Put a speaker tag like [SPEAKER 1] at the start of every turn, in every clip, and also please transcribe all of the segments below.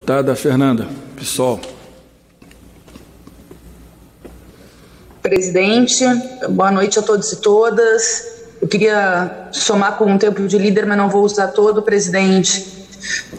[SPEAKER 1] Deputada Fernanda, PSOL.
[SPEAKER 2] Presidente, boa noite a todos e todas. Eu queria somar com um tempo de líder, mas não vou usar todo, presidente,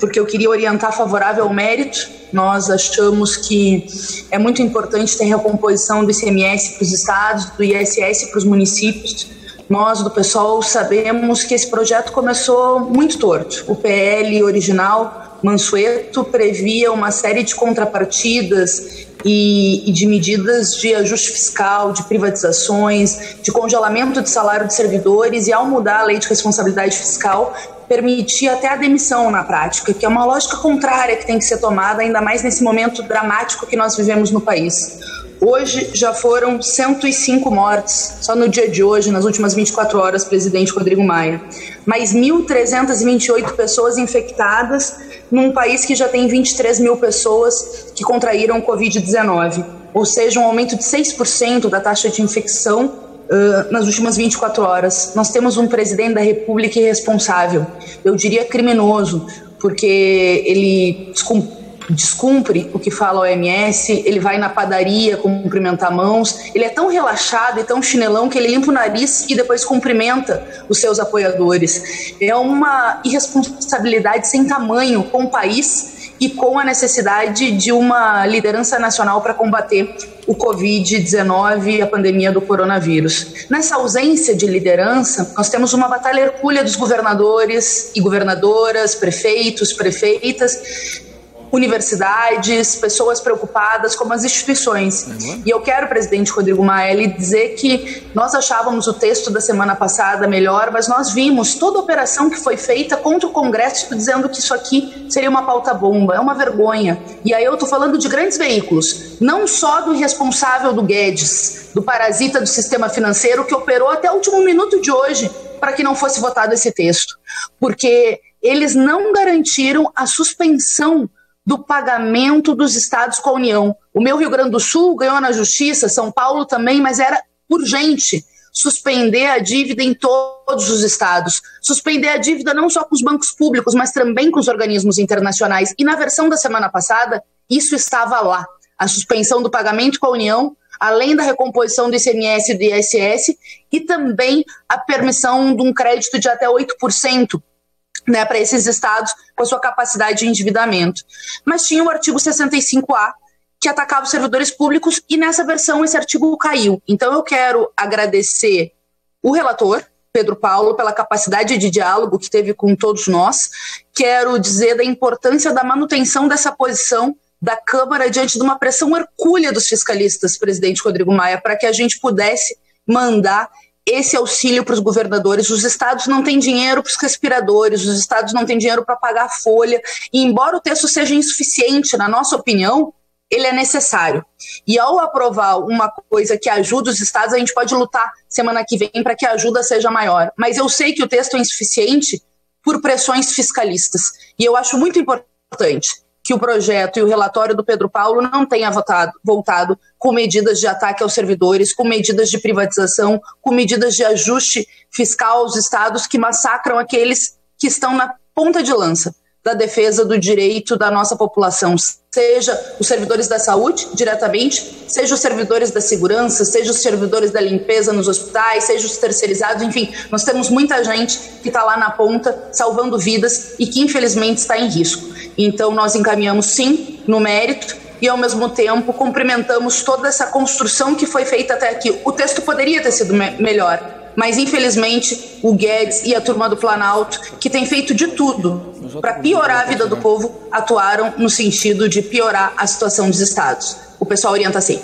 [SPEAKER 2] porque eu queria orientar favorável ao mérito. Nós achamos que é muito importante ter recomposição do ICMS para os estados, do ISS para os municípios. Nós, do PSOL, sabemos que esse projeto começou muito torto. O PL original, Mansueto, previa uma série de contrapartidas e de medidas de ajuste fiscal, de privatizações, de congelamento de salário de servidores, e ao mudar a lei de responsabilidade fiscal, permitia até a demissão na prática, que é uma lógica contrária que tem que ser tomada, ainda mais nesse momento dramático que nós vivemos no país. Hoje já foram 105 mortes, só no dia de hoje, nas últimas 24 horas, presidente Rodrigo Maia. Mais 1.328 pessoas infectadas num país que já tem 23 mil pessoas que contraíram Covid-19. Ou seja, um aumento de 6% da taxa de infecção nas últimas 24 horas. Nós temos um presidente da República irresponsável, eu diria criminoso, porque ele descumpre o que fala a OMS, ele vai na padaria cumprimentar mãos, ele é tão relaxado e tão chinelão que ele limpa o nariz e depois cumprimenta os seus apoiadores. É uma irresponsabilidade sem tamanho com o país e com a necessidade de uma liderança nacional para combater o Covid-19 e a pandemia do coronavírus. Nessa ausência de liderança, nós temos uma batalha hercúlea dos governadores e governadoras, prefeitos, prefeitas, universidades, pessoas preocupadas, como as instituições. E eu quero, presidente Rodrigo Maia, lhe dizer que nós achávamos o texto da semana passada melhor, mas nós vimos toda a operação que foi feita contra o Congresso dizendo que isso aqui seria uma pauta-bomba. É uma vergonha. E aí eu estou falando de grandes veículos, não só do irresponsável do Guedes, do parasita do sistema financeiro que operou até o último minuto de hoje para que não fosse votado esse texto. Porque eles não garantiram a suspensão do pagamento dos estados com a União. O meu Rio Grande do Sul ganhou na Justiça, São Paulo também, mas era urgente suspender a dívida em todos os estados. Suspender a dívida não só com os bancos públicos, mas também com os organismos internacionais. E na versão da semana passada, isso estava lá. A suspensão do pagamento com a União, além da recomposição do ICMS e do ISS, e também a permissão de um crédito de até 8%, para esses estados com a sua capacidade de endividamento. Mas tinha o artigo 65A, que atacava os servidores públicos, e nessa versão esse artigo caiu. Então eu quero agradecer o relator, Pedro Paulo, pela capacidade de diálogo que teve com todos nós. Quero dizer da importância da manutenção dessa posição da Câmara diante de uma pressão hercúlea dos fiscalistas, presidente Rodrigo Maia, para que a gente pudesse mandar esse auxílio para os governadores. Os estados não têm dinheiro para os respiradores, os estados não têm dinheiro para pagar a folha, e embora o texto seja insuficiente, na nossa opinião, ele é necessário. E ao aprovar uma coisa que ajuda os estados, a gente pode lutar semana que vem para que a ajuda seja maior. Mas eu sei que o texto é insuficiente por pressões fiscalistas, e eu acho muito importante que o projeto e o relatório do Pedro Paulo não tenha voltado com medidas de ataque aos servidores, com medidas de privatização, com medidas de ajuste fiscal aos estados que massacram aqueles que estão na ponta de lança da defesa do direito da nossa população, seja os servidores da saúde, diretamente, seja os servidores da segurança, seja os servidores da limpeza nos hospitais, seja os terceirizados, enfim, nós temos muita gente que está lá na ponta salvando vidas e que infelizmente está em risco. Então nós encaminhamos sim no mérito e ao mesmo tempo cumprimentamos toda essa construção que foi feita até aqui. O texto poderia ter sido melhor, mas infelizmente o Guedes e a turma do Planalto, que tem feito de tudo para piorar a vida do povo, atuaram no sentido de piorar a situação dos estados. O pessoal orienta assim.